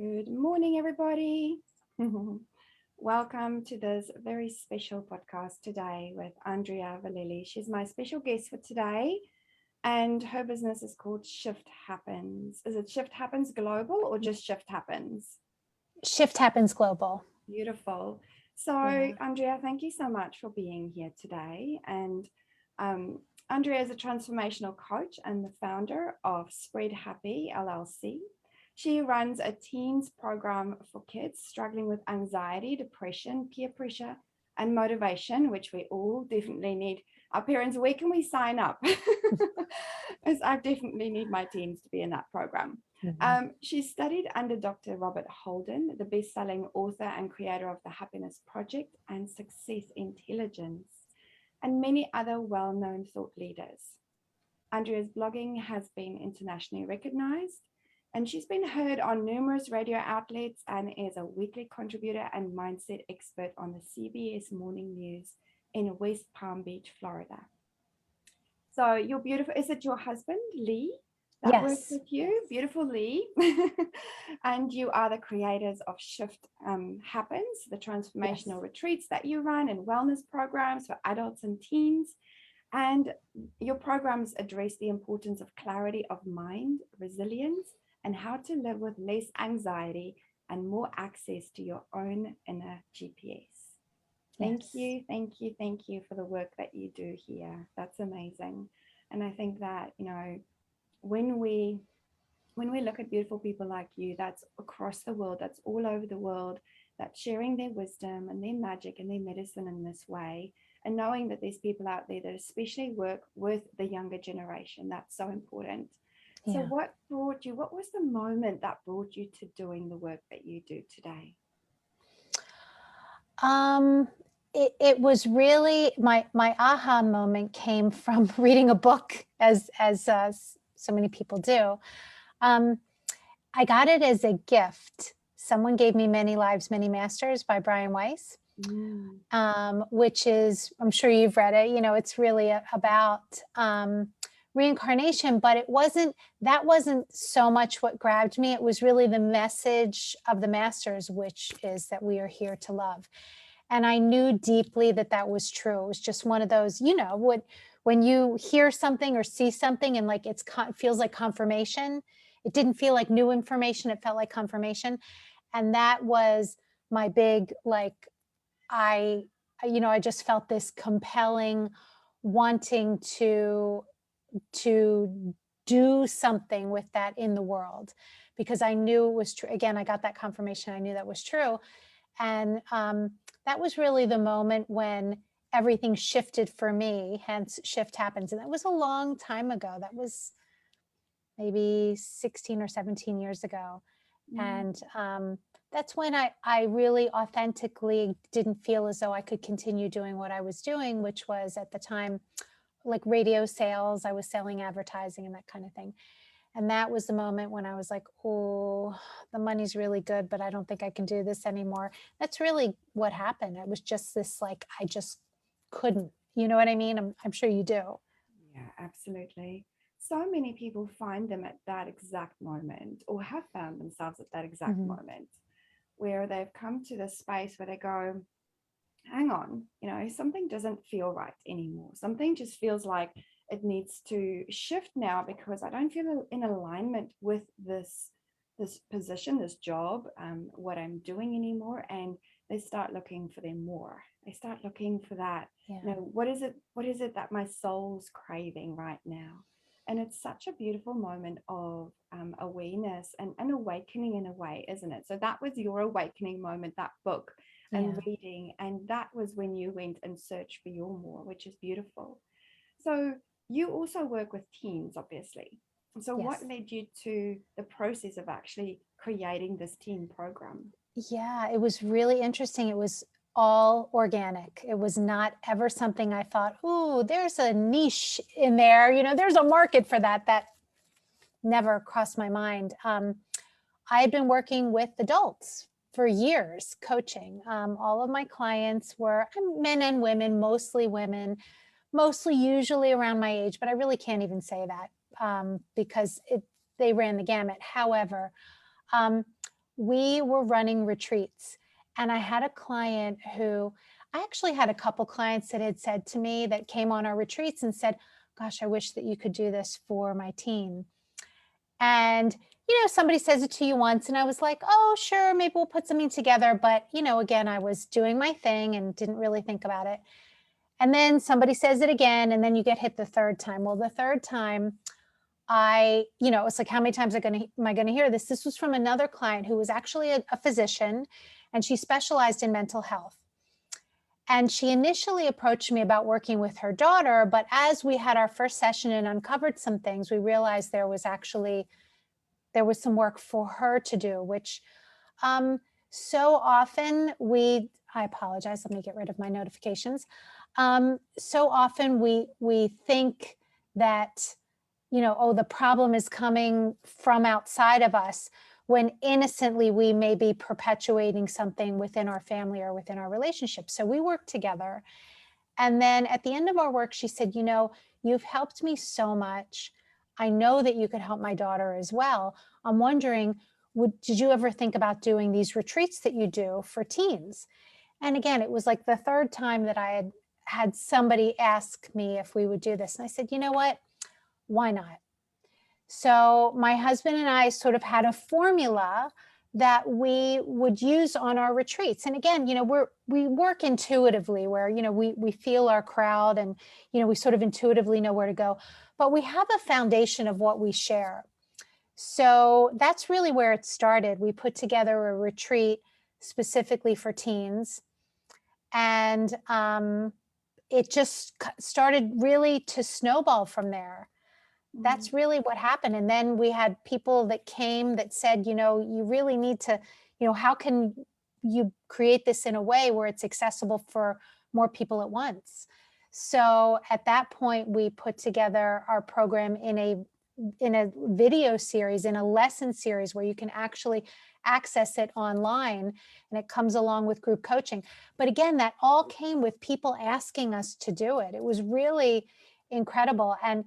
Good morning, everybody. Welcome to this very special podcast today with Andrea Vallely. She's my special guest for today, and her business is called Shift Happens. Is it Shift Happens Global or just Shift Happens? Shift Happens Global. Beautiful. So, Yeah. Andrea, thank you so much for being here today. And Andrea is a transformational coach and the founder of Spreadhappy LLC. She runs a teens program for kids struggling with anxiety, depression, peer pressure, and motivation, which we all definitely need. Our parents, where can we sign up? Because I definitely need my teens to be in that program. She studied under Dr. Robert Holden, the best-selling author and creator of The Happiness Project and Success Intelligence, and many other well-known thought leaders. Andrea's blogging has been internationally recognized, and she's been heard on numerous radio outlets and is a weekly contributor and mindset expert on the CBS Morning News in West Palm Beach, Florida. So you're beautiful. Is it your husband, Lee, that works Yes. with you? Beautiful, Lee. And you are the creators of Shift Happens, the transformational retreats that you run and wellness programs for adults and teens. And your programs address the importance of clarity of mind, resilience, and how to live with less anxiety and more access to your own inner GPS. Thank you, thank you, thank you for the work that you do here. That's amazing. And I think that, when we look at beautiful people like you, that's across the world, that's all over the world, that's sharing their wisdom and their magic and their medicine in this way, and knowing that there's people out there that especially work with the younger generation, that's so important. So what was the moment that brought you to doing the work that you do today? It was really my aha moment came from reading a book, as so many people do. I got it as a gift. Someone gave me Many Lives, Many Masters by Brian Weiss, which is, I'm sure you've read it. It's really about reincarnation, but that wasn't so much what grabbed me. It was really the message of the masters, which is that we are here to love. And I knew deeply that that was true. It was just one of those, when you hear something or see something and like it feels like confirmation. It didn't feel like new information. It felt like confirmation. And that was my big, I just felt this compelling wanting to do something with that in the world, because I knew it was true. Again, I got that confirmation. I knew that was true. And that was really the moment when everything shifted for me, hence Shift Happens. And that was a long time ago. That was maybe 16 or 17 years ago. And that's when I really authentically didn't feel as though I could continue doing what I was doing, which was at the time like radio sales. I was selling advertising and that kind of thing. And that was the moment when I was like, oh, the money's really good, but I don't think I can do this anymore. That's really what happened. It was just this, like, I just couldn't, you know what I mean? I'm sure you do. Yeah, absolutely. So many people find them at that exact moment, or have found themselves at that exact moment, where they've come to this space where they go, hang on, something doesn't feel right anymore. Something just feels like it needs to shift now, because I don't feel in alignment with this position, this job, what I'm doing anymore. And they start looking for them more. They start looking for that. What is it that my soul's craving right now? And it's such a beautiful moment of awareness and an awakening in a way, isn't it? So that was your awakening moment, that book and reading. And that was when you went and searched for your more, which is beautiful. So you also work with teens, obviously. So what led you to the process of actually creating this teen program? Yeah, it was really interesting. It was all organic. It was not ever something I thought, oh, there's a niche in there. There's a market for that. That never crossed my mind. I had been working with adults for years, coaching. All of my clients were men and women, mostly women, mostly usually around my age, but I really can't even say that because they ran the gamut. However, we were running retreats. And I had a client who, I actually had a couple clients that had said to me that came on our retreats and said, gosh, I wish that you could do this for my teen. And, somebody says it to you once and I was like, oh, sure, maybe we'll put something together. But, again, I was doing my thing and didn't really think about it. And then somebody says it again, and then you get hit the third time. Well, the third time it's like, how many times am I going to hear this? This was from another client who was actually a physician, and she specialized in mental health. And she initially approached me about working with her daughter, but as we had our first session and uncovered some things, we realized there was some work for her to do, which so often I apologize, let me get rid of my notifications. So often we think that, the problem is coming from outside of us, when innocently we may be perpetuating something within our family or within our relationship. So we worked together. And then at the end of our work, she said, you've helped me so much. I know that you could help my daughter as well. I'm wondering, did you ever think about doing these retreats that you do for teens? And again, it was like the third time that I had somebody ask me if we would do this. And I said, you know what? Why not? So my husband and I sort of had a formula that we would use on our retreats. And again, we work intuitively, where, we feel our crowd and, we sort of intuitively know where to go, but we have a foundation of what we share. So that's really where it started. We put together a retreat specifically for teens, and it just started really to snowball from there. That's really what happened. And then we had people that came that said, you really need to, how can you create this in a way where it's accessible for more people at once? So at that point, we put together our program in a video series, in a lesson series, where you can actually access it online, and it comes along with group coaching. But again, that all came with people asking us to do it. It was really incredible. And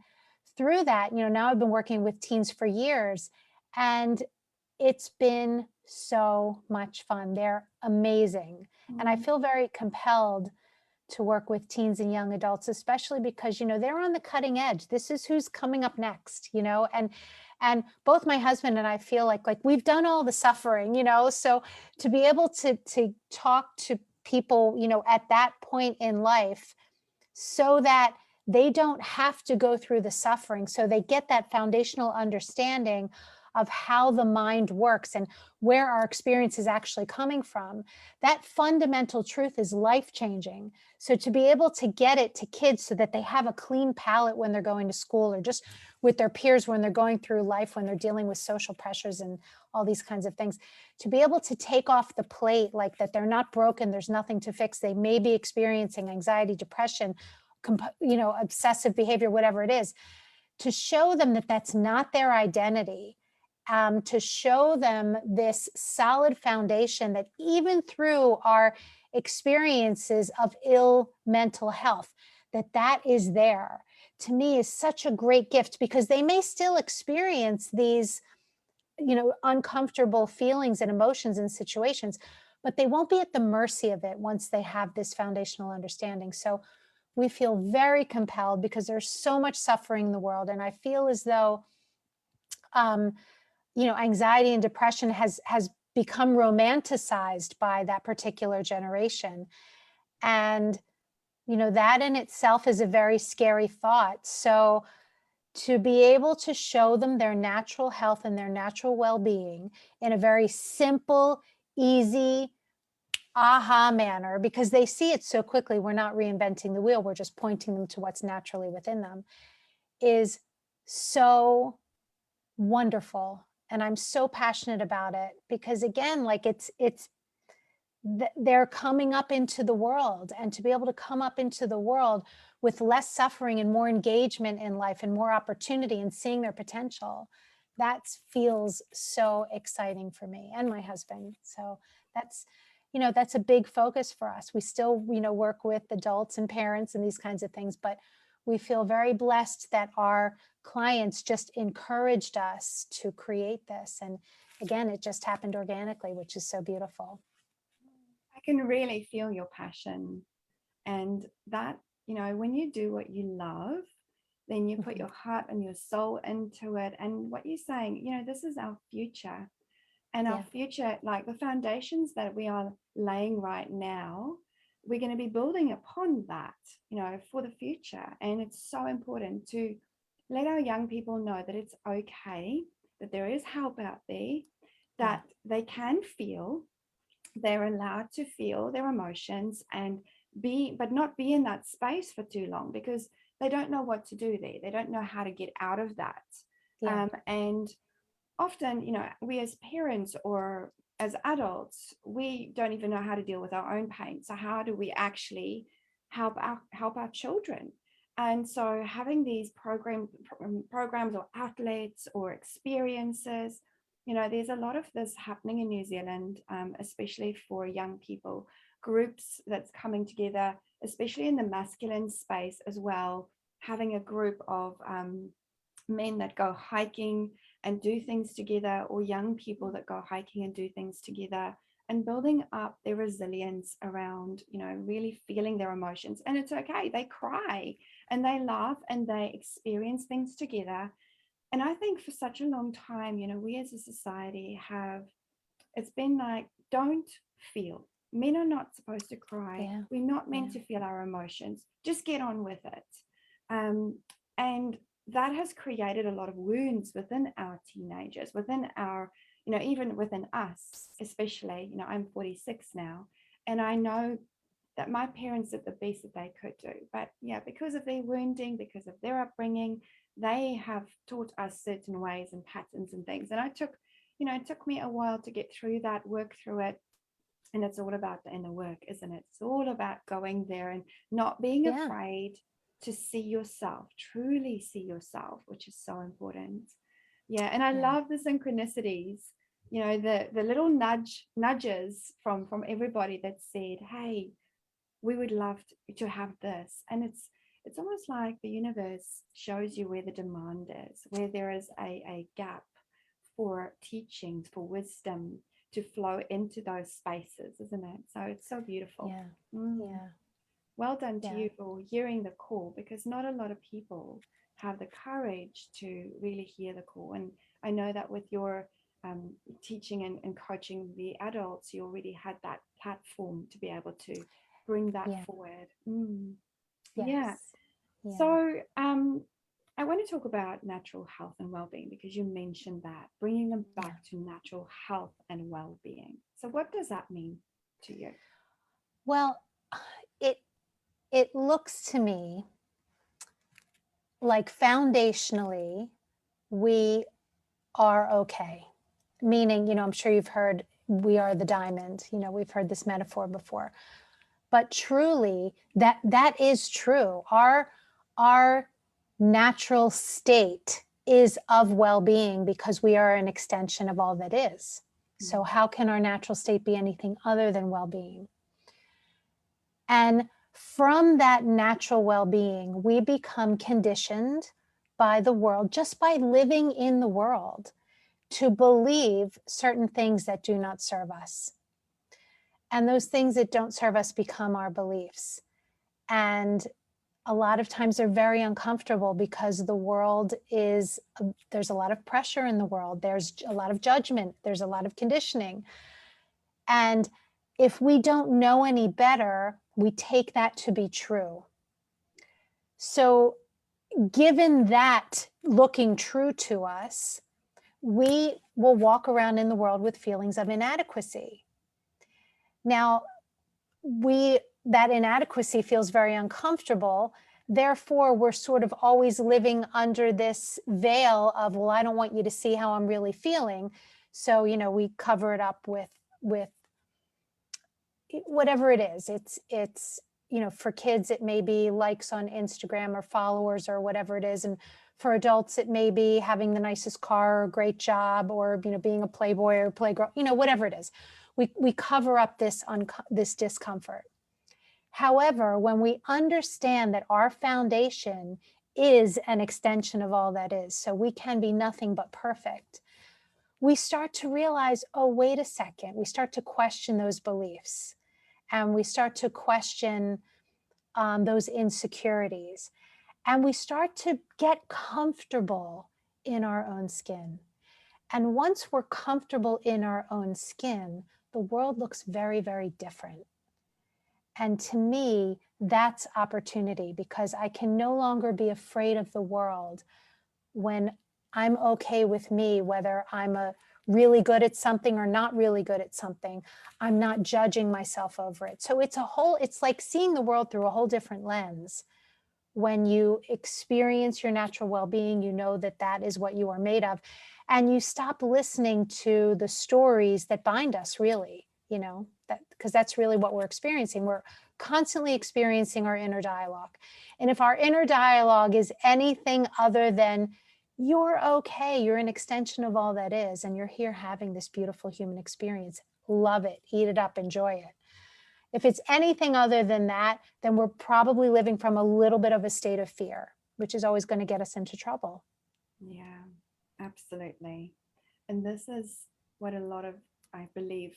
through that, now I've been working with teens for years, and it's been so much fun. They're amazing. And I feel very compelled to work with teens and young adults, especially because, they're on the cutting edge. This is who's coming up next, and both my husband and I feel like we've done all the suffering, so to be able to talk to people, at that point in life, so that they don't have to go through the suffering, so they get that foundational understanding of how the mind works and where our experience is actually coming from. That fundamental truth is life-changing. So to be able to get it to kids so that they have a clean palate when they're going to school, or just with their peers when they're going through life, when they're dealing with social pressures and all these kinds of things, to be able to take off the plate, like that they're not broken, there's nothing to fix, they may be experiencing anxiety, depression, obsessive behavior, whatever it is, to show them that that's not their identity, to show them this solid foundation that even through our experiences of ill mental health, that is there, to me is such a great gift, because they may still experience these, uncomfortable feelings and emotions and situations, but they won't be at the mercy of it once they have this foundational understanding. So we feel very compelled, because there's so much suffering in the world. And I feel as though, anxiety and depression has become romanticized by that particular generation. And, that in itself is a very scary thought. So to be able to show them their natural health and their natural well-being in a very simple, easy, aha manner, because they see it so quickly, we're not reinventing the wheel, we're just pointing them to what's naturally within them, is so wonderful. And I'm so passionate about it, because again, they're coming up into the world, and to be able to come up into the world with less suffering and more engagement in life and more opportunity and seeing their potential, that feels so exciting for me and my husband. So that's a big focus for us. We still work with adults and parents and these kinds of things, but we feel very blessed that our clients just encouraged us to create this. And again, it just happened organically, which is so beautiful. I can really feel your passion. And that, when you do what you love, then you put your heart and your soul into it. And what you're saying, this is our future. And our future, like the foundations that we are laying right now, we're going to be building upon that, for the future. And it's so important to let our young people know that it's okay, that there is help out there, that they can feel, they're allowed to feel their emotions and but not be in that space for too long, because they don't know what to do there. They don't know how to get out of that. And often, we as parents or as adults, we don't even know how to deal with our own pain. So how do we actually help our children? And so having these programs or outlets or experiences, there's a lot of this happening in New Zealand, especially for young people, groups that's coming together, especially in the masculine space as well, having a group of men that go hiking and do things together, or young people that go hiking and do things together, and building up their resilience around, really feeling their emotions. And it's okay. They cry and they laugh and they experience things together. And I think for such a long time, we as a society it's been like, don't feel. Men are not supposed to cry. We're not meant to feel our emotions. Just get on with it. And that has created a lot of wounds within our teenagers, within our, even within us, especially, I'm 46 now, and I know that my parents did the best that they could do. But because of their wounding, because of their upbringing, they have taught us certain ways and patterns and things. And it took me a while to get through that, work through it. And it's all about the inner work, isn't it? It's all about going there and not being afraid to see yourself, truly see yourself, which is so important. And I love the synchronicities, the little nudges from everybody that said, hey, we would love to have this. And it's almost like the universe shows you where the demand is, where there is a gap for teachings, for wisdom to flow into those spaces, isn't it? So it's so beautiful. Well done to you for hearing the call, because not a lot of people have the courage to really hear the call. And I know that with your teaching and coaching the adults, you already had that platform to be able to bring that forward. So I want to talk about natural health and well-being, because you mentioned that, bringing them back to natural health and well-being. So what does that mean to you? Well, it looks to me like foundationally we are okay. Meaning, I'm sure you've heard we are the diamond, we've heard this metaphor before. But truly, that is true. Our natural state is of well-being, because we are an extension of all that is. So how can our natural state be anything other than well-being? And from that natural well-being, we become conditioned by the world, just by living in the world, to believe certain things that do not serve us. And those things that don't serve us become our beliefs. And a lot of times they're very uncomfortable, because the world there's a lot of pressure in the world. There's a lot of judgment. There's a lot of conditioning. And if we don't know any better, we take that to be true. So given that looking true to us, we will walk around in the world with feelings of inadequacy. Now, that inadequacy feels very uncomfortable. Therefore, we're sort of always living under this veil of, well, I don't want you to see how I'm really feeling. So, we cover it up with whatever it is. It's for kids, it may be likes on Instagram or followers or whatever it is. And for adults, it may be having the nicest car or great job, or, being a playboy or playgirl, whatever it is. We cover up this discomfort. However, when we understand that our foundation is an extension of all that is, so we can be nothing but perfect, we start to realize, oh, wait a second. We start to question those beliefs, and we start to question those insecurities. And we start to get comfortable in our own skin. And once we're comfortable in our own skin, the world looks very, very different. And to me, that's opportunity, because I can no longer be afraid of the world when I'm okay with me, whether I'm really good at something or not really good at something. I'm not judging myself over it. So it's like seeing the world through a whole different lens. When you experience your natural well-being, you know that that is what you are made of. And you stop listening to the stories that bind us, really, because that's really what we're experiencing. We're constantly experiencing our inner dialogue. And if our inner dialogue is anything other than, you're okay, you're an extension of all that is, and you're here having this beautiful human experience, love it, eat it up, enjoy it. If it's anything other than that, then we're probably living from a little bit of a state of fear, which is always going to get us into trouble. Yeah, absolutely. And this is what a lot of, I believe,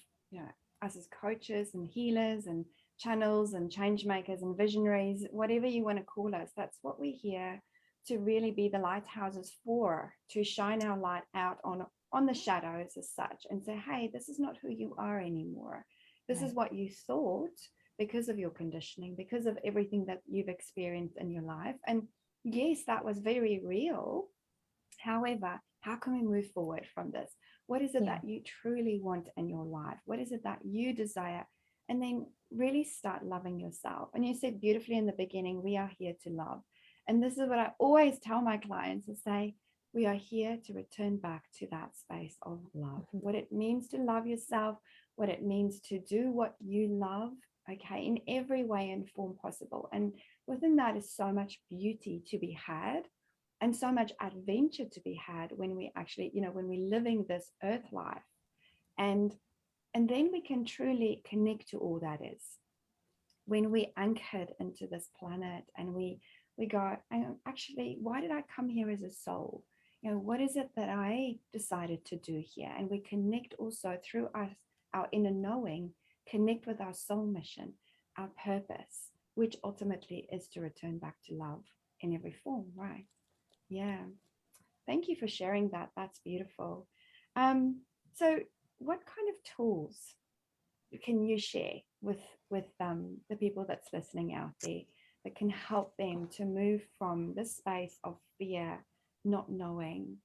us as coaches and healers and channels and change makers and visionaries, whatever you want to call us, that's what we're here to really be the lighthouses for, to shine our light out on the shadows as such, and say, hey, this is not who you are anymore. This is what you thought because of your conditioning, because of everything that you've experienced in your life. And yes, that was very real. However, how can we move forward from this? What is it that you truly want in your life? What is it that you desire? And then really start loving yourself. And you said beautifully in the beginning, we are here to love. And this is what I always tell my clients, to say, we are here to return back to that space of love. What it means to love yourself, what it means to do what you love, okay, in every way and form possible. And within that is so much beauty to be had, and so much adventure to be had when we actually, when we're living this earth life. And then we can truly connect to all that is. When we anchored into this planet and we go, actually, why did I come here as a soul? What is it that I decided to do here? And we connect also through our inner knowing, connect with our soul mission, our purpose, which ultimately is to return back to love in every form, right? Yeah. Thank you for sharing that. That's beautiful. So what kind of tools can you share with the people that's listening out there that can help them to move from this space of fear, not knowing,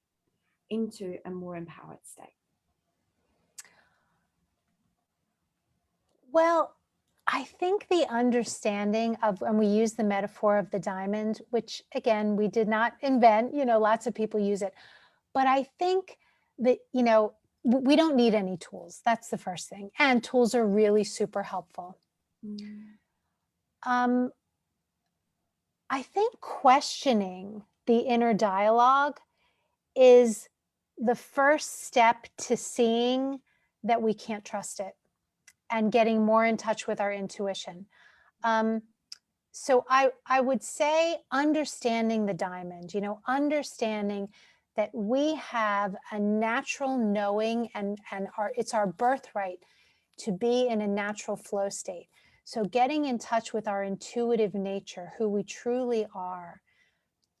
into a more empowered state? Well, I think the understanding of, and we use the metaphor of the diamond, which again, we did not invent, lots of people use it. But I think that, we don't need any tools. That's the first thing. And tools are really super helpful. I think questioning the inner dialogue is the first step to seeing that we can't trust it and getting more in touch with our intuition. So I would say understanding the diamond, understanding that we have a natural knowing, and it's our birthright to be in a natural flow state. So getting in touch with our intuitive nature, who we truly are,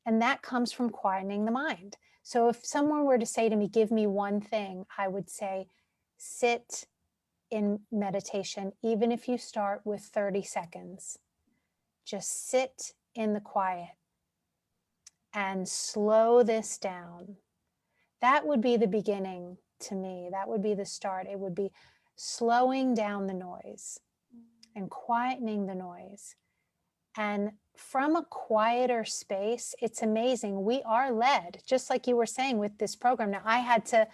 and that comes from quietening the mind. So if someone were to say to me, give me one thing, I would say, sit in meditation, even if you start with 30 seconds. Just sit in the quiet and slow this down. That would be the beginning to me. That would be the start. It would be slowing down the noise and quietening the noise. And from a quieter space, it's amazing. We are led, just like you were saying with this program. Now, I had to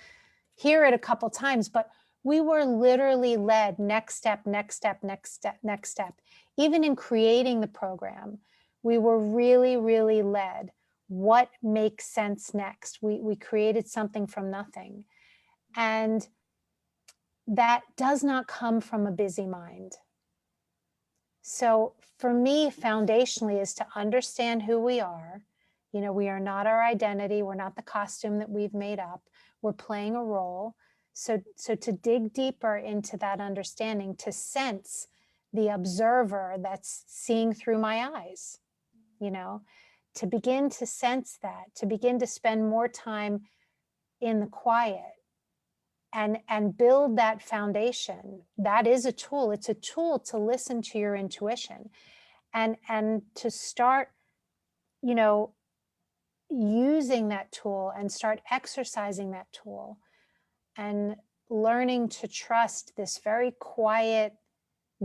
hear it a couple times, but we were literally led next step, next step, next step, next step. Even in creating the program, we were really, really led. What makes sense next? We created something from nothing. And that does not come from a busy mind. So for me, foundationally, is to understand who we are. We are not our identity. We're not the costume that we've made up. we're playing a role. So to dig deeper into that understanding, to sense the observer that's seeing through my eyes, you know, to begin to sense that, to begin to spend more time in the quiet and build that foundation. That is a tool. It's a tool to listen to your intuition and to start, you know, using that tool and start exercising that tool and learning to trust this very quiet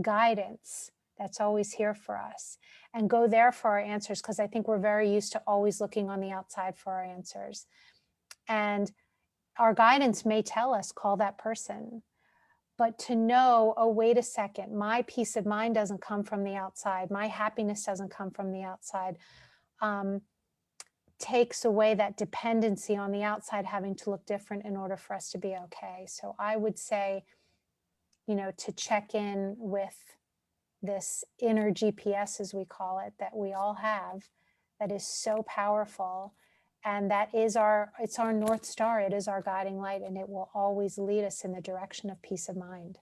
guidance that's always here for us, and go there for our answers, because I think we're very used to always looking on the outside for our answers. And our guidance may tell us, call that person. But to know, oh, wait a second, my peace of mind doesn't come from the outside. My happiness doesn't come from the outside. Takes away that dependency on the outside having to look different in order for us to be okay. So I would say, you know, to check in with this inner GPS, as we call it, that we all have, that is so powerful. And that is it's our North Star. It is our guiding light, and it will always lead us in the direction of peace of mind.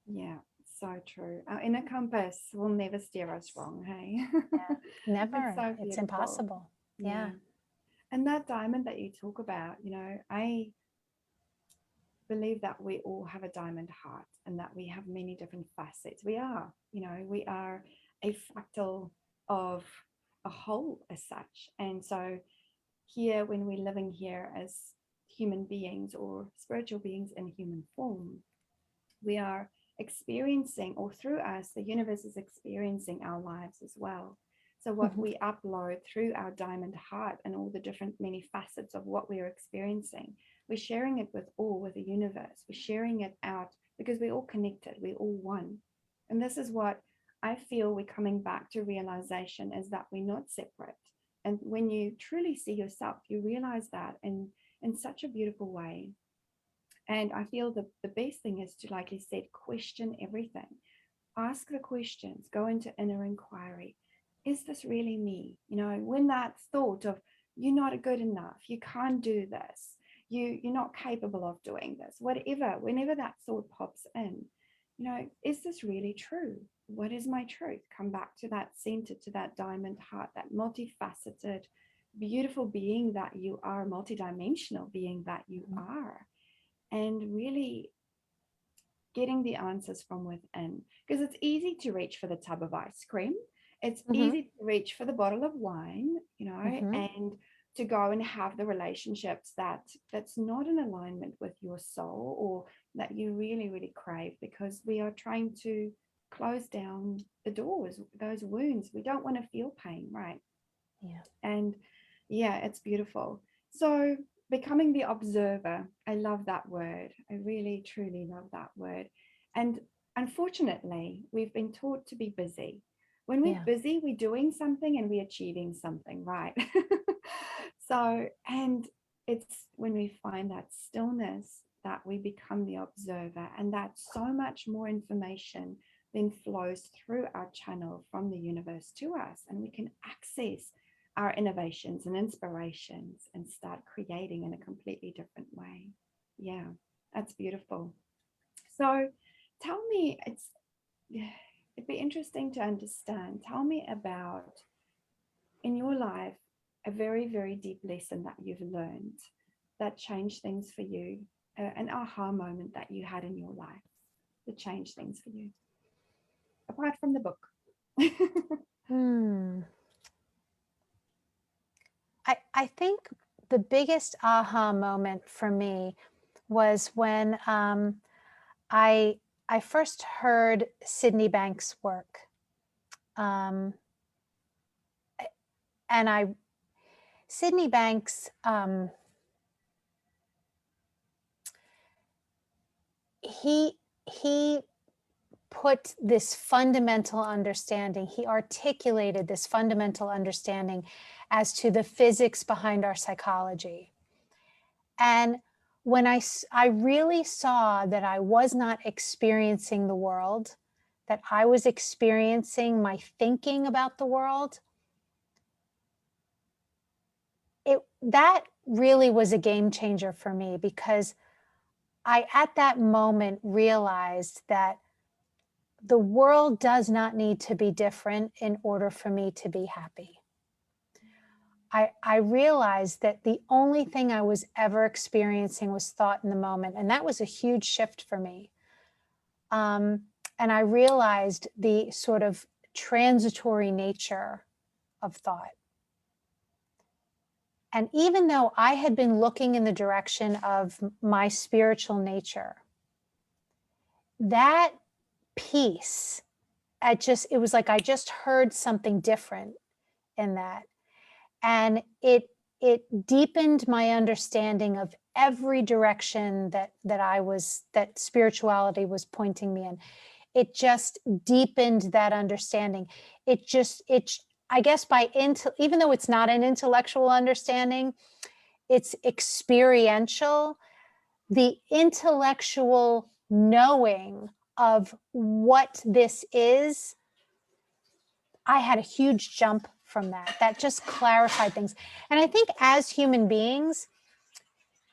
Yeah, so true. Our inner compass will never steer us wrong, hey? Yeah, never. It's so It's beautiful. impossible. Yeah. And that diamond that you talk about, you know, I believe that we all have a diamond heart and that we have many different facets. We are, you know, we are a fractal of a whole as such. And so here, when we're living here as human beings or spiritual beings in human form, we are experiencing, or through us, the universe is experiencing our lives as well. So what we upload through our diamond heart and all the different many facets of what we're experiencing, we're sharing it with the universe. We're sharing it out because we're all connected. We're all one. And this is what I feel we're coming back to realization, is that we're not separate. And when you truly see yourself, you realize that in such a beautiful way. And I feel the best thing is to, like you said, question everything. Ask the questions, go into inner inquiry. Is this really me? You know, when that thought of you're not good enough, you can't do this, you're not capable of doing this, whatever, whenever that thought pops in, you know, is this really true? What is my truth? Come back to that center, to that diamond heart, that multifaceted, beautiful being that you are, multidimensional being that you are, and really getting the answers from within. Because it's easy to reach for the tub of ice cream. It's easy to reach for the bottle of wine, you know, and to go and have the relationships that's not in alignment with your soul, or that you really, really crave, because we are trying to close down the doors, those wounds. We don't want to feel pain, right? Yeah. And yeah, it's beautiful. So becoming the observer, I love that word. I really, truly love that word. And unfortunately, we've been taught to be busy. When we're busy, we're doing something and we're achieving something, right? So, and it's when we find that stillness that we become the observer, and that so much more information then flows through our channel from the universe to us, and we can access our innovations and inspirations and start creating in a completely different way. Yeah, that's beautiful. So tell me, it'd be interesting to understand. Tell me about, in your life, a very, very deep lesson that you've learned that changed things for you, an aha moment that you had in your life that changed things for you, apart from the book. I think the biggest aha moment for me was when I first heard Sydney Banks' work, and Sydney Banks, he put this fundamental understanding, he articulated this fundamental understanding as to the physics behind our psychology. And when I really saw that I was not experiencing the world, that I was experiencing my thinking about the world, that really was a game changer for me, because I, at that moment, realized that the world does not need to be different in order for me to be happy. I realized that the only thing I was ever experiencing was thought in the moment. And that was a huge shift for me. And I realized the sort of transitory nature of thought. And even though I had been looking in the direction of my spiritual nature, that piece, it was like I just heard something different in that. And it deepened my understanding of every direction that spirituality was pointing me in. It just deepened that understanding. I guess even though it's not an intellectual understanding, it's experiential. The intellectual knowing of what this is, I had a huge jump from that. That just clarified things. And I think as human beings,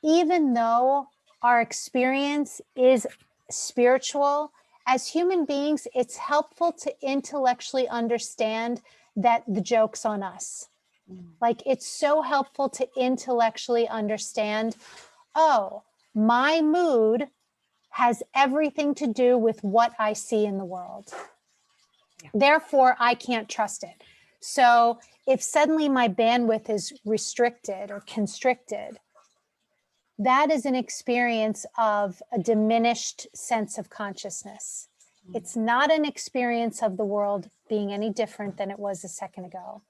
even though our experience is spiritual, as human beings, it's helpful to intellectually understand that the joke's on us. Like, it's so helpful to intellectually understand, oh, my mood has everything to do with what I see in the world. Yeah. Therefore, I can't trust it. So if suddenly my bandwidth is restricted or constricted, that is an experience of a diminished sense of consciousness. It's not an experience of the world being any different than it was a second ago.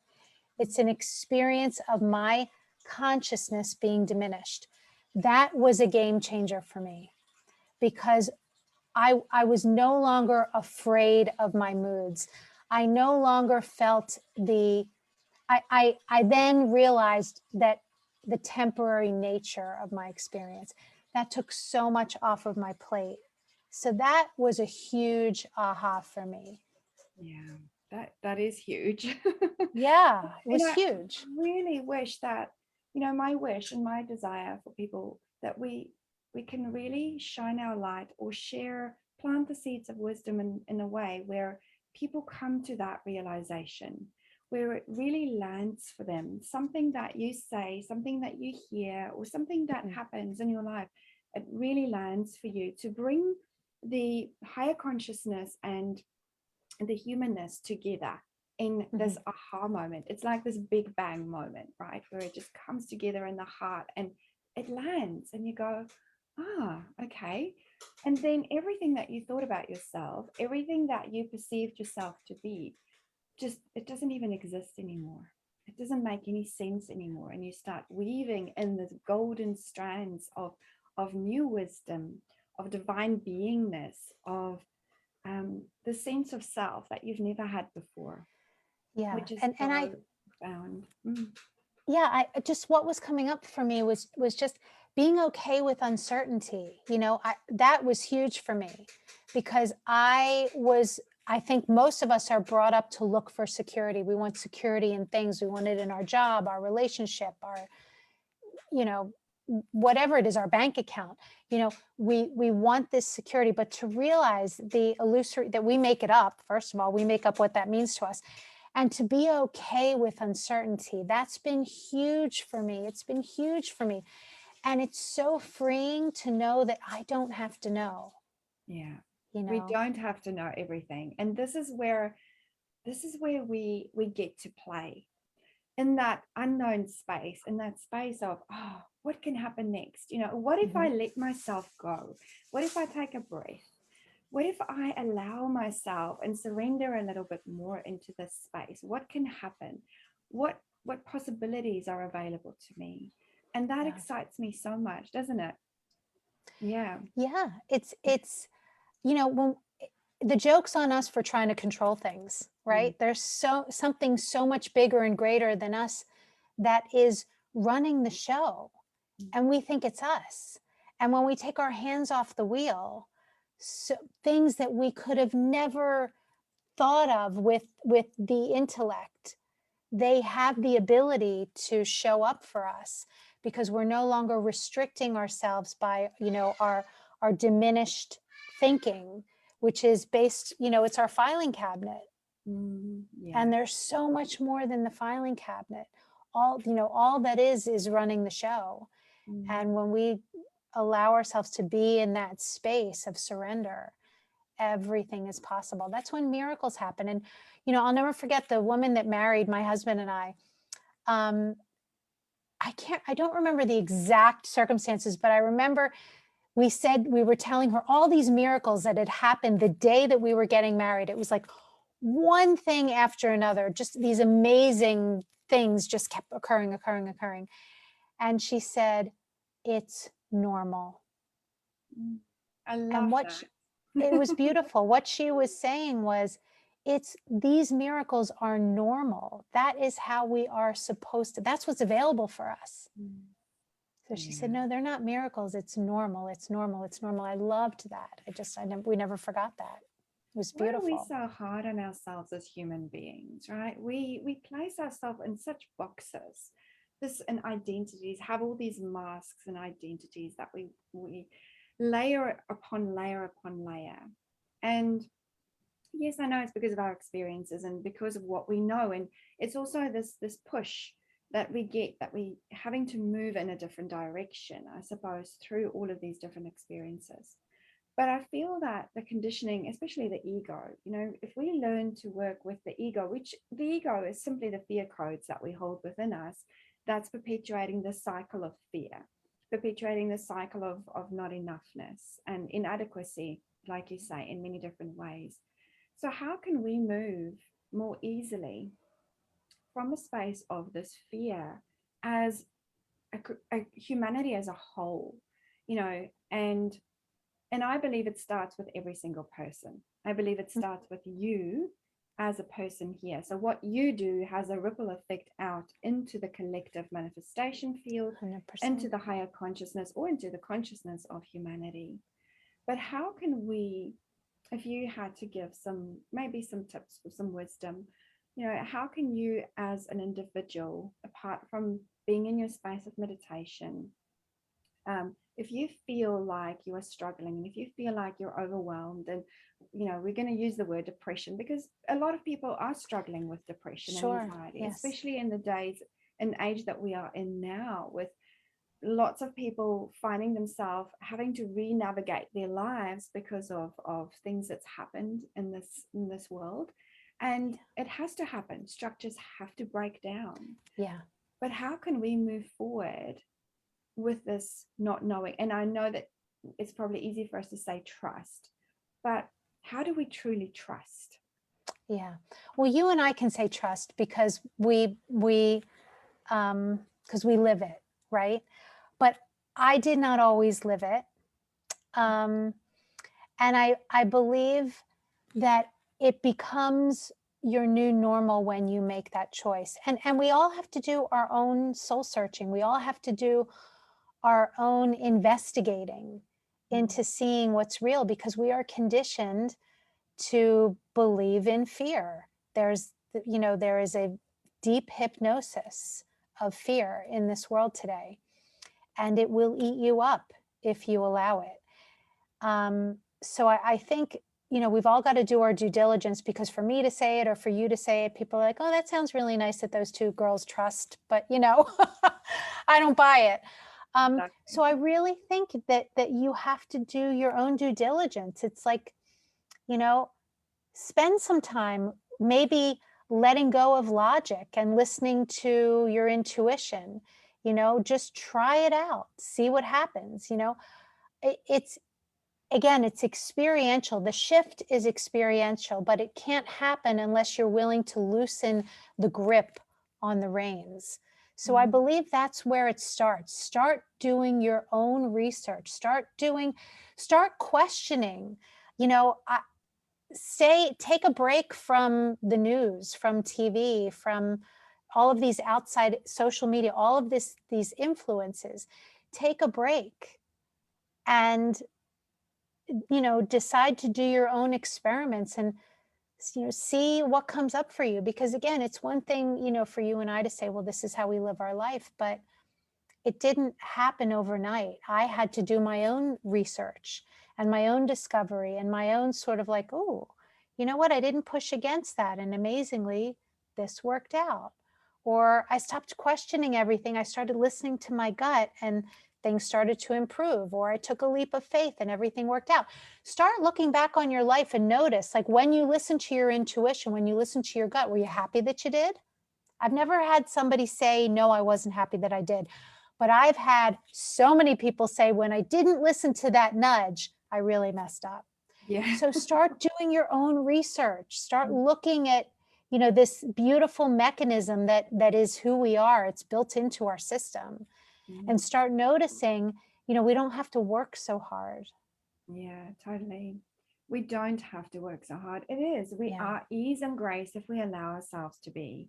It's an experience of my consciousness being diminished. That was a game changer for me, because I was no longer afraid of my moods. I no longer felt I then realized that the temporary nature of my experience, that took so much off of my plate. So that was a huge aha for me. Yeah, that is huge. Yeah, it was I huge. really wish that, my wish and my desire for people, that we can really shine our light or plant the seeds of wisdom in a way where people come to that realization, where it really lands for them. Something that you say, something that you hear, or something that happens in your life, it really lands for you to bring the higher consciousness and the humanness together in this aha moment. It's like this big bang moment, right? Where it just comes together in the heart and it lands and you go, okay. And then everything that you thought about yourself, everything that you perceived yourself to be, it doesn't even exist anymore. It doesn't make any sense anymore. And you start weaving in this golden strands of new wisdom, of divine beingness, of the sense of self that you've never had before. Yeah. Which is and I found. Yeah, I just, what was coming up for me was just being okay with uncertainty. That was huge for me, because I think most of us are brought up to look for security. We want security in things. We want it in our job, our relationship, our, whatever it is, our bank account. We want this security, but to realize the illusory, that we make it up. First of all, we make up what that means to us. And to be okay with uncertainty, that's been huge for me. It's been huge for me. And it's so freeing to know that I don't have to know. Yeah. We don't have to know everything. And this is where we get to play in that unknown space, in that space of, what can happen next? What if I let myself go? What if I take a breath? What if I allow myself and surrender a little bit more into this space? What can happen? What possibilities are available to me? And that excites me so much, doesn't it? Yeah. Yeah. It's, when the joke's on us for trying to control things, right? There's something so much bigger and greater than us that is running the show. And we think it's us. And when we take our hands off the wheel, things that we could have never thought of with the intellect, they have the ability to show up for us, because we're no longer restricting ourselves by, our diminished thinking, which is based, it's our filing cabinet. Yeah. And there's so much more than the filing cabinet. All that is running the show. And when we allow ourselves to be in that space of surrender, everything is possible. That's when miracles happen. And, I'll never forget the woman that married my husband and I. I don't remember the exact circumstances, but I remember we were telling her all these miracles that had happened the day that we were getting married. It was like one thing after another, just these amazing things just kept occurring. And she said, it's normal. I love that. It was beautiful. What she was saying was, these miracles are normal. That is how we are supposed to, that's what's available for us. So she said, no, they're not miracles. It's normal. It's normal. It's normal. I loved that. We never forgot that. It was beautiful. Why are we so hard on ourselves as human beings, right? We place ourselves in such boxes, and identities, have all these masks and identities that we layer upon layer upon layer. And yes, I know it's because of our experiences and because of what we know. And it's also this push that we get, that we having to move in a different direction, I suppose, through all of these different experiences. But I feel that the conditioning, especially the ego, if we learn to work with the ego, which the ego is simply the fear codes that we hold within us, that's perpetuating the cycle of fear, perpetuating the cycle of not enoughness and inadequacy, like you say, in many different ways. So how can we move more easily from a space of this fear as a humanity as a whole, and I believe it starts with every single person. I believe it starts with you as a person here. So what you do has a ripple effect out into the collective manifestation field, 100%. into the higher consciousness, or into the consciousness of humanity. But how can we, if you had to give maybe some tips or some wisdom, how can you as an individual, apart from being in your space of meditation, if you feel like you are struggling, and if you feel like you're overwhelmed, and we're going to use the word depression, because a lot of people are struggling with depression and anxiety, yes. especially in the days and age that we are in now, with lots of people finding themselves having to re-navigate their lives because of things that's happened in this world. And it has to happen. Structures have to break down. Yeah. But how can we move forward with this not knowing? And I know that it's probably easy for us to say trust, but how do we truly trust? Yeah. Well, you and I can say trust because we live it, right? But I did not always live it. And I believe that it becomes your new normal when you make that choice. And we all have to do our own soul searching. We all have to do our own investigating into seeing what's real, because we are conditioned to believe in fear. There is a deep hypnosis of fear in this world today, and it will eat you up if you allow it. So I think, we've all got to do our due diligence, because for me to say it or for you to say it, people are like, oh, that sounds really nice that those two girls trust, but I don't buy it. Exactly. So I really think that you have to do your own due diligence. It's like, spend some time maybe letting go of logic and listening to your intuition. Just try it out, see what happens. It's experiential. The shift is experiential, but it can't happen unless you're willing to loosen the grip on the reins. So I believe that's where it starts. Start doing your own research. Start questioning. Take a break from the news, from TV, from all of these outside social media, all of these influences. Take a break and decide to do your own experiments and see what comes up for you. Because again, it's one thing for you and I to say, well, this is how we live our life, but it didn't happen overnight. I had to do my own research and my own discovery and my own sort of like, oh, you know what? I didn't push against that. And amazingly, this worked out. Or I stopped questioning everything. I started listening to my gut and things started to improve. Or I took a leap of faith and everything worked out. Start looking back on your life and notice, like when you listen to your intuition, when you listen to your gut, were you happy that you did? I've never had somebody say, no, I wasn't happy that I did. But I've had so many people say, when I didn't listen to that nudge, I really messed up. Yeah. So start doing your own research. Start looking at, this beautiful mechanism that is who we are. It's built into our system. And start noticing, we don't have to work so hard. Yeah, totally. We don't have to work so hard. It is. We Yeah. are ease and grace if we allow ourselves to be.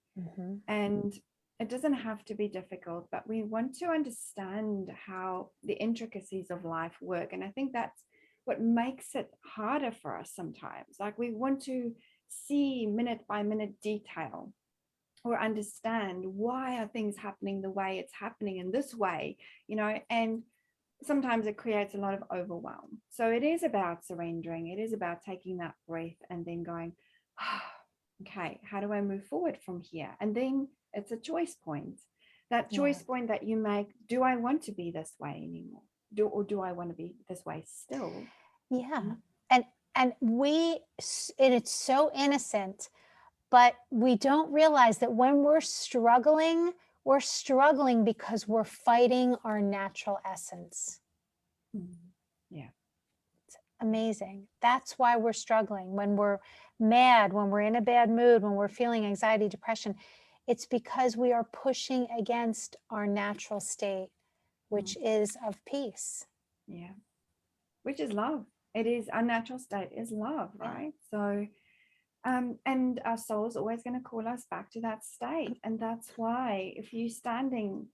And it doesn't have to be difficult, but we want to understand how the intricacies of life work. And I think that's what makes it harder for us sometimes. Like we want to see minute by minute detail or understand why are things happening the way it's happening in this way, and sometimes it creates a lot of overwhelm. So it is about surrendering. It is about taking that breath and then going, oh, okay, how do I move forward from here? And then it's a choice point. That choice point that you make, do I want to be this way anymore? Do I want to be this way still? Yeah. And it's so innocent, but we don't realize that when we're struggling because we're fighting our natural essence. Yeah. It's amazing. That's why we're struggling. When we're mad, when we're in a bad mood, when we're feeling anxiety, depression, it's because we are pushing against our natural state, which is of peace. Yeah. Which is love. It is, our natural state is love, right? So and our soul is always going to call us back to that state. And that's why if you're standing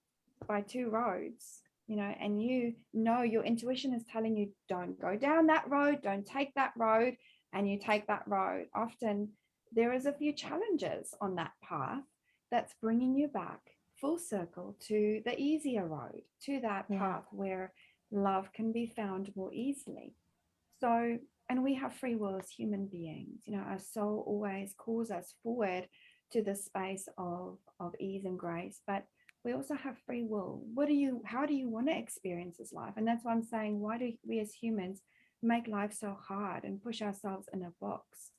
by two roads, and your intuition is telling you, don't go down that road, don't take that road, and you take that road, often there is a few challenges on that path that's bringing you back full circle to the easier road, to that path where love can be found more easily. So, and we have free will as human beings. Our soul always calls us forward to the space of ease and grace, but we also have free will. How do you want to experience this life? And that's why I'm saying, why do we as humans make life so hard and push ourselves in a box?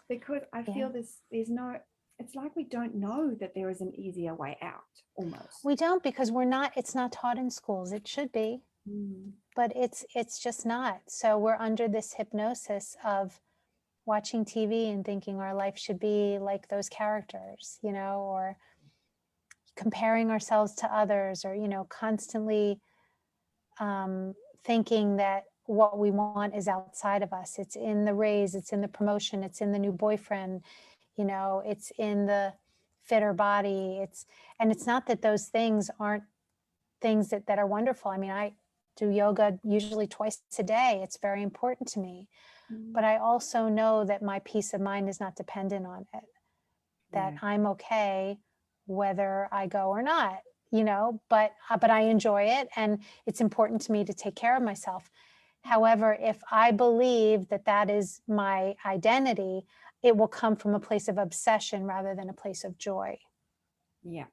Because I feel it's like we don't know that there is an easier way out, almost. We don't, because it's not taught in schools. It should be. But it's just not. So we're under this hypnosis of watching TV and thinking our life should be like those characters, or comparing ourselves to others, or, constantly thinking that what we want is outside of us. It's in the raise, it's in the promotion, it's in the new boyfriend, it's in the fitter body. And it's not that those things aren't things that are wonderful. I mean, I do yoga usually twice a day. It's very important to me. But I also know that my peace of mind is not dependent on it, that I'm okay whether I go or not, but I enjoy it. And it's important to me to take care of myself. However, if I believe that that is my identity, it will come from a place of obsession rather than a place of joy. Yeah,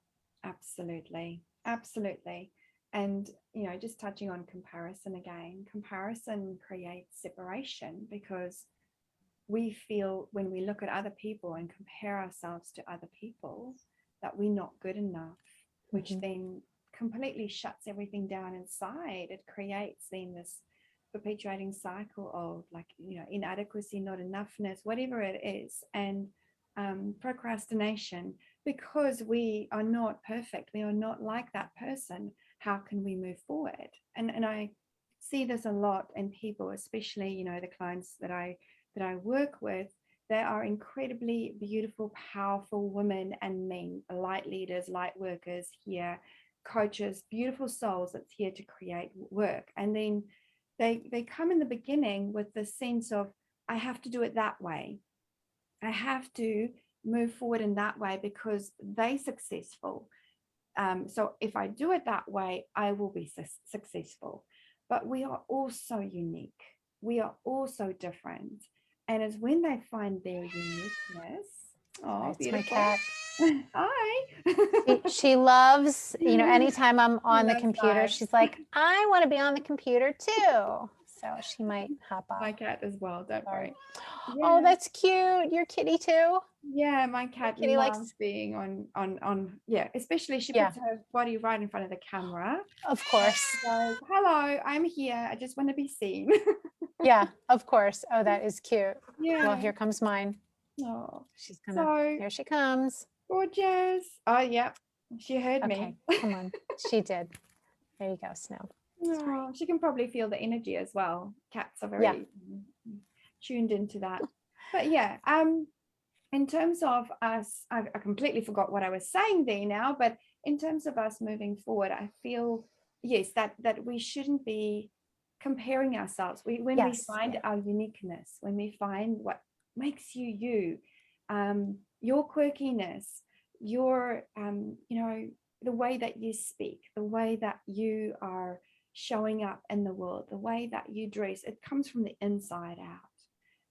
absolutely. Absolutely. And, just touching on comparison again, comparison creates separation, because we feel when we look at other people and compare ourselves to other people that we're not good enough, which then completely shuts everything down inside. It creates then this perpetuating cycle of inadequacy, not enoughness, whatever it is, and procrastination, because we are not perfect. We are not like that person. How can we move forward? And I see this a lot in people, especially, the clients that I work with. They are incredibly beautiful, powerful women and men, light leaders, light workers here, coaches, beautiful souls that's here to create work. And then they come in the beginning with the sense of, I have to do it that way. I have to move forward in that way because they're successful. So if I do it that way, I will be successful. But we are all so unique. We are all so different. And it's when they find their uniqueness. Oh, It's my beautiful. cat. Hi. She loves, you know, anytime I'm She on the loves computer, life. she's like, I want to be on the computer too. So she might hop My up. cat as well, don't Sorry. worry. Oh, Yeah. that's cute. Your kitty too. Yeah, my Your cat kitty loves likes, being on yeah, especially she yeah, puts her body right in front of the camera. of And course. she goes, hello, I'm here. I just want to be seen. Yeah, of course. Oh, that is cute. Well, Yeah. here comes mine. Oh, She's gonna, so here she comes. gorgeous. Oh, yeah. She heard Okay, me. come on. She did. There you go, Snow. Sorry. Oh, she can probably feel the energy as well. Cats are Yeah. very tuned into that. But yeah, in terms of us, I completely forgot what I was saying there now, but in terms of us moving forward, I feel, yes, that we shouldn't be comparing ourselves. When we Yes. find our uniqueness, when we find what makes you you, your quirkiness, your, the way that you speak, the way that you are showing up in the world, the way that you dress, it comes from the inside out.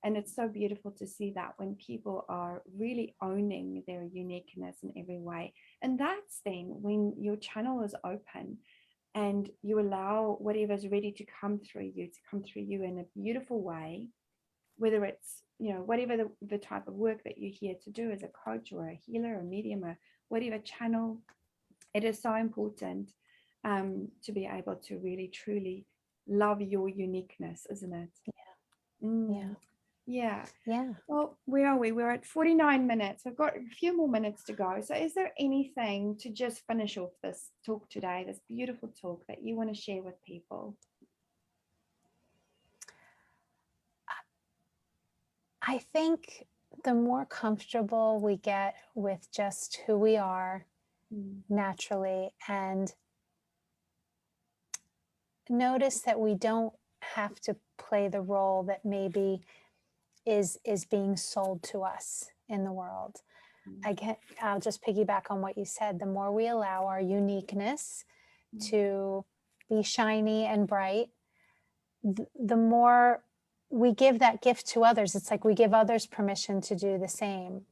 And it's so beautiful to see that when people are really owning their uniqueness in every way. And that's then when your channel is open and you allow whatever's ready to come through you in a beautiful way, whether it's, whatever the type of work that you're here to do as a coach or a healer or medium or whatever channel. It is so important to be able to really, truly love your uniqueness, isn't it? Yeah. Yeah. Yeah. Well, where are we? We're at 49 minutes. We've got a few more minutes to go. So is there anything to just finish off this talk today, this beautiful talk that you want to share with people? I think the more comfortable we get with just who we are naturally, and notice that we don't have to play the role that maybe is being sold to us in the world. I'll just piggyback on what you said. The more we allow our uniqueness to be shiny and bright, the more we give that gift to others. It's like we give others permission to do the same.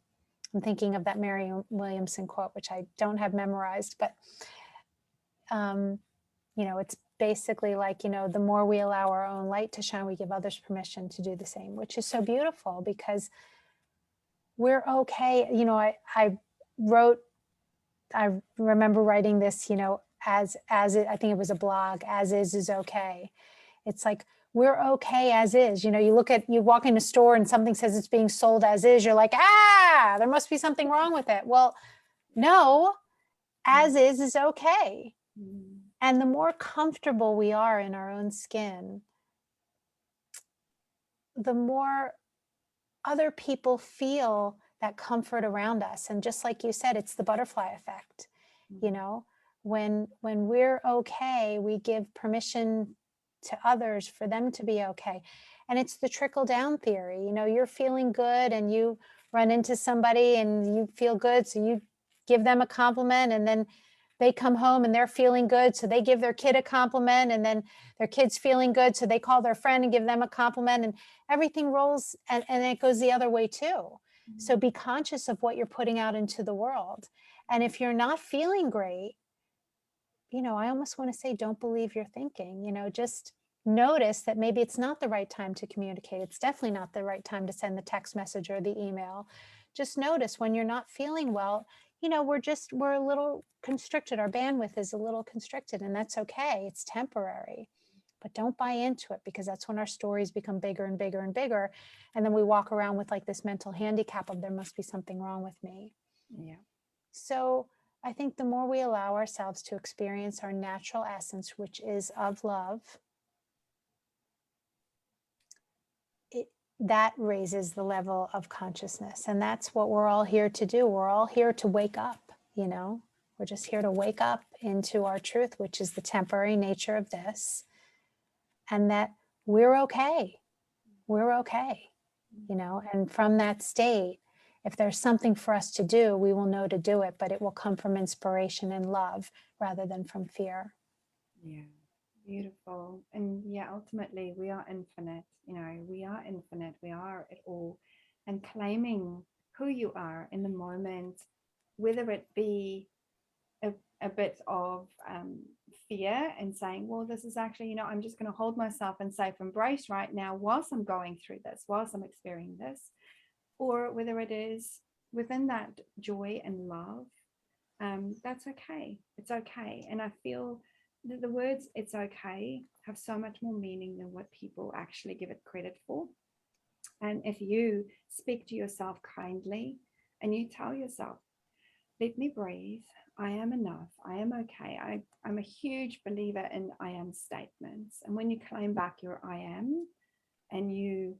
I'm thinking of that Mary Williamson quote, which I don't have memorized, but it's basically like, the more we allow our own light to shine, we give others permission to do the same, which is so beautiful because we're okay. I remember writing this, as it, I think it was a blog, as is okay. It's like, we're okay as is. You walk in a store and something says it's being sold as is. You're like, there must be something wrong with it. Well, no, as is okay. And the more comfortable we are in our own skin, the more other people feel that comfort around us. And just like you said, it's the butterfly effect. When we're okay, we give permission to others for them to be okay. And it's the trickle down theory. You're feeling good and you run into somebody and you feel good, so you give them a compliment, and then they come home and they're feeling good, so they give their kid a compliment, and then their kid's feeling good, so they call their friend and give them a compliment, and everything rolls, and it goes the other way too. So be conscious of what you're putting out into the world. And if you're not feeling great, I almost want to say, don't believe your thinking. Just notice that maybe it's not the right time to communicate. It's definitely not the right time to send the text message or the email. Just notice when you're not feeling well, we're a little constricted. Our bandwidth is a little constricted, and that's okay. It's temporary. But don't buy into it, because that's when our stories become bigger and bigger and bigger. And then we walk around with like this mental handicap of, there must be something wrong with me. Yeah. So I think the more we allow ourselves to experience our natural essence, which is of love, that raises the level of consciousness. And that's what we're all here to do. We're all here to wake up, We're just here to wake up into our truth, which is the temporary nature of this, and that we're okay. We're okay, and from that state, if there's something for us to do, we will know to do it, but it will come from inspiration and love rather than from fear. Yeah, beautiful. And yeah, ultimately, we are infinite. We are infinite. We are it all. And claiming who you are in the moment, whether it be a bit of fear and saying, well, this is actually, I'm just going to hold myself in safe embrace right now whilst I'm going through this, whilst I'm experiencing this, or whether it is within that joy and love, that's okay. It's okay. And I feel that the words "it's okay" have so much more meaning than what people actually give it credit for. And if you speak to yourself kindly and you tell yourself, let me breathe, I am enough, I am okay. I'm a huge believer in I am statements. And when you claim back your I am, and you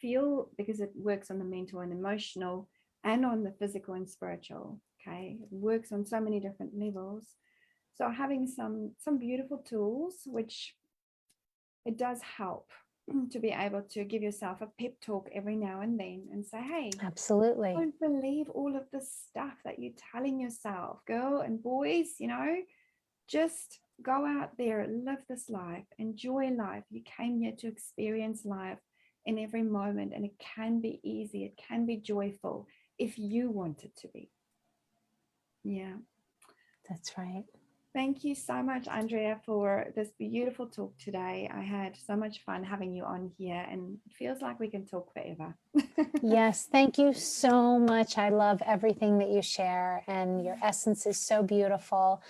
feel, because it works on the mental and emotional and on the physical and spiritual, okay, it works on so many different levels. So having some beautiful tools, which it does help to be able to give yourself a pep talk every now and then and say, hey, Absolutely. don't believe all of the stuff that you're telling yourself, girl and boys, just go out there, live this life, enjoy life. You came here to experience life in every moment, and it can be easy, it can be joyful if you want it to be. Yeah. That's right. Thank you so much, Andrea, for this beautiful talk today. I had so much fun having you on here, and it feels like we can talk forever. Yes, thank you so much. I love everything that you share, and your essence is so beautiful.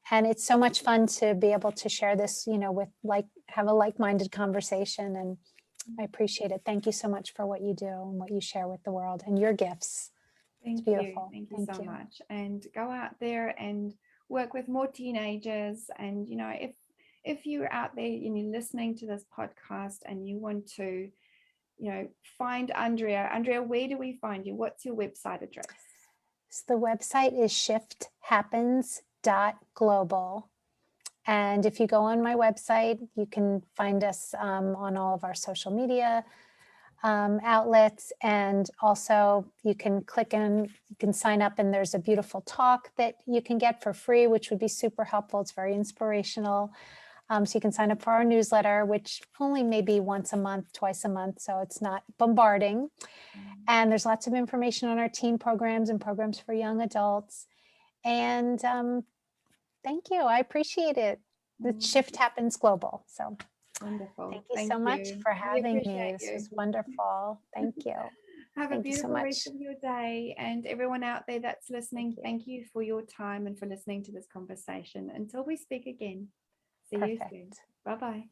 And it's so much fun to be able to share this, with have a like-minded conversation. And I appreciate it. Thank you so much for what you do and what you share with the world and your gifts. It's beautiful. Thank you so much. And go out there and work with more teenagers. And if you're out there and you're listening to this podcast and you want to find Andrea, where do we find you? What's your website address? So the website is shifthappens.global. And if you go on my website, you can find us on all of our social media outlets. And also you can click in, you can sign up, and there's a beautiful talk that you can get for free, which would be super helpful. It's very inspirational. So you can sign up for our newsletter, which only maybe once a month, twice a month. So it's not bombarding. And there's lots of information on our teen programs and programs for young adults. And thank you. I appreciate it. The Shift Happens Global. So wonderful. Thank you so much for having me. This was wonderful. Thank you. Have a beautiful rest of your day. And everyone out there that's listening, thank you for your time and for listening to this conversation. Until we speak again. See you soon. Bye-bye.